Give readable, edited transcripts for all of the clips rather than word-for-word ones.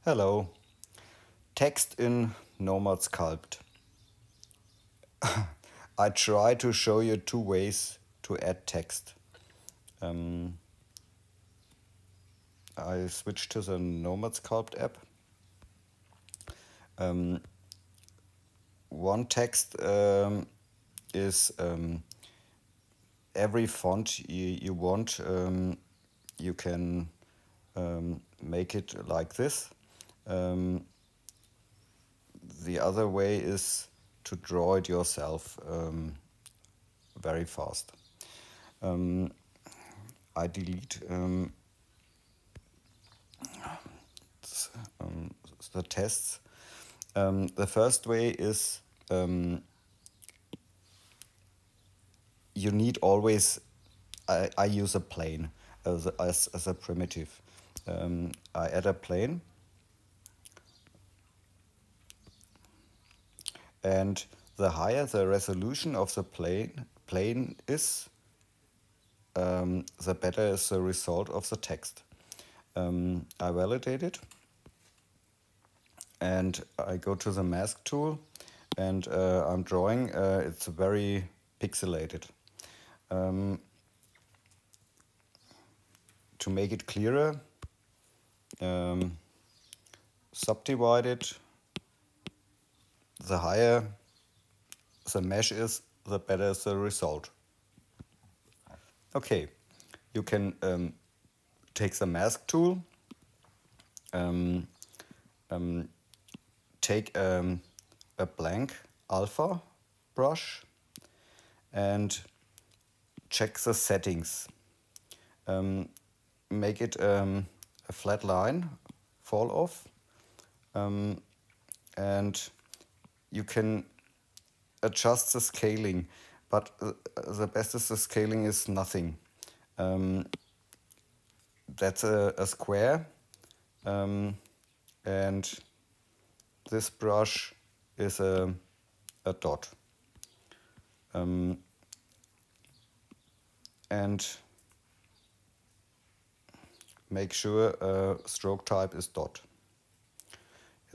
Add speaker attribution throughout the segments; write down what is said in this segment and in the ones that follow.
Speaker 1: Hello. Text in Nomad Sculpt. I try to show you two ways to add text. I switched to the Nomad Sculpt app. One text is every font you want. You can make it like this. The other way is to draw it yourself very fast. I delete the tests. The first way is you need always, I use a plane as a primitive. I add a plane, and the higher the resolution of the plane is, the better is the result of the text. I validate it, and I go to the mask tool, and I'm drawing. It's very pixelated. To make it clearer, subdivide it. The higher the mesh is, the better is the result. Okay, you can take the mask tool, take a blank alpha brush and check the settings. Make it a flat line, fall off, and you can adjust the scaling, but the best is the scaling is nothing. That's a square, and this brush is a dot. And make sure stroke type is dot.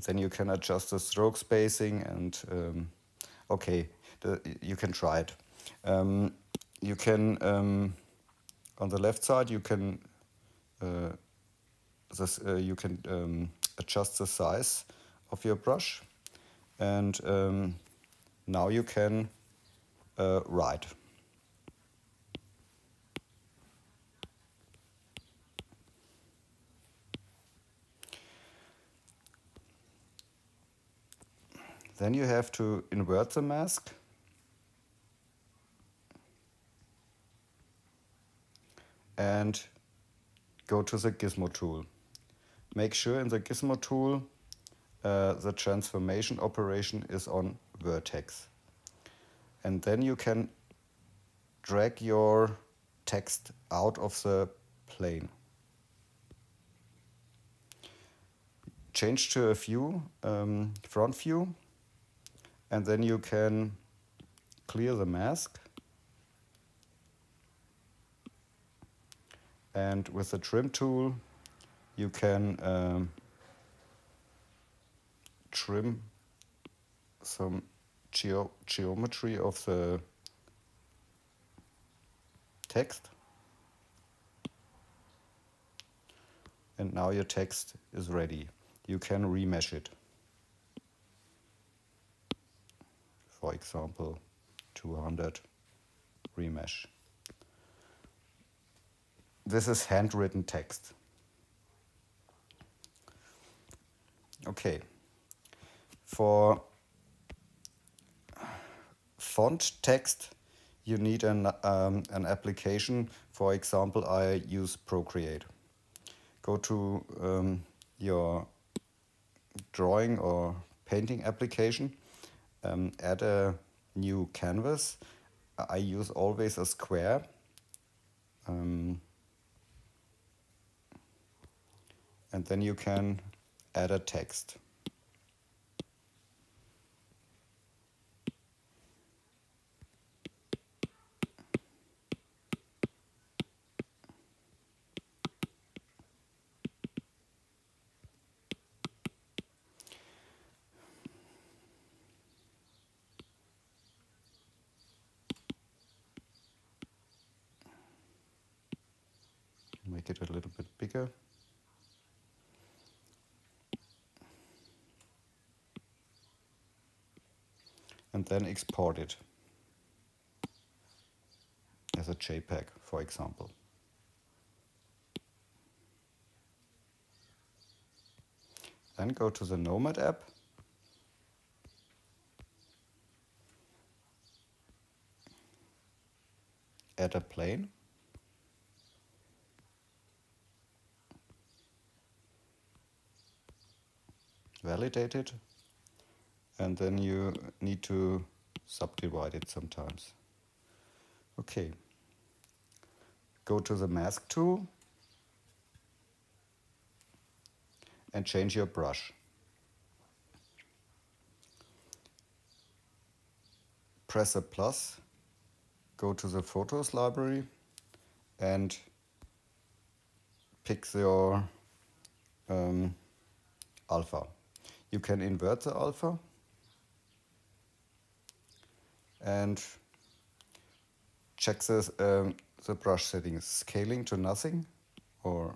Speaker 1: Then you can adjust the stroke spacing, and okay, you can try it. You can on the left side you can adjust the size of your brush, and now you can write. Then you have to invert the mask and go to the gizmo tool. Make sure in the gizmo tool the transformation operation is on vertex. And then you can drag your text out of the plane. Change to a view, front view, and then you can clear the mask. And with the trim tool, you can trim some geometry of the text. And now your text is ready. You can remesh it. For example, 200 remesh. This is handwritten text. Okay. For font text, you need an application. For example, I use Procreate. Go to your drawing or painting application, add a new canvas. I use always a square. And then you can add a text. make it a little bit bigger. And then export it as a JPEG, for example. Then go to the Nomad app. Add a plane. Validate it. And then you need to subdivide it sometimes. Okay. Go to the mask tool and change your brush. Press a plus, go to the Photos library and pick your alpha. You can invert the alpha and check the brush settings. Scaling to nothing or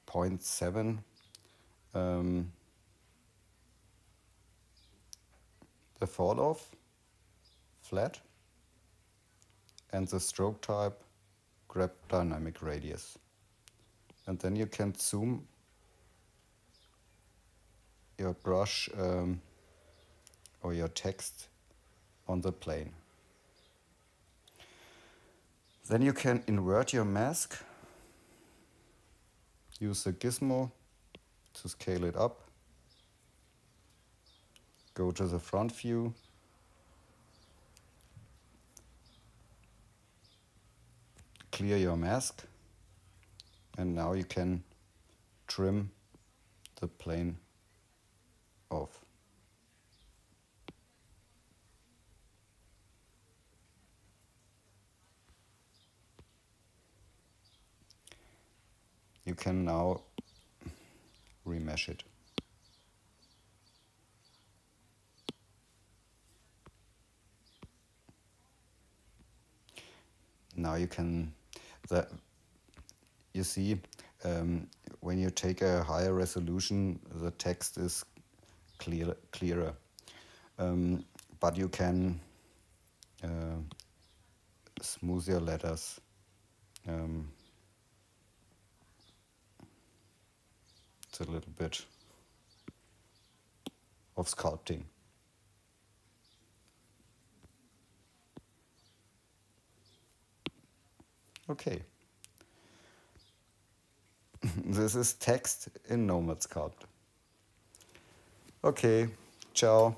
Speaker 1: 0.7. The fall off, flat, and the stroke type, grab dynamic radius. And then you can zoom your brush or your text on the plane. Then you can invert your mask. Use the gizmo to scale it up. Go to the front view. Clear your mask. And now you can trim the plane off. You can now remesh it. Now you can, you see, when you take a higher resolution, the text is clearer. But you can smooth your letters. It's a little bit of sculpting. Okay. This is text in Nomad Sculpt. Okay, ciao.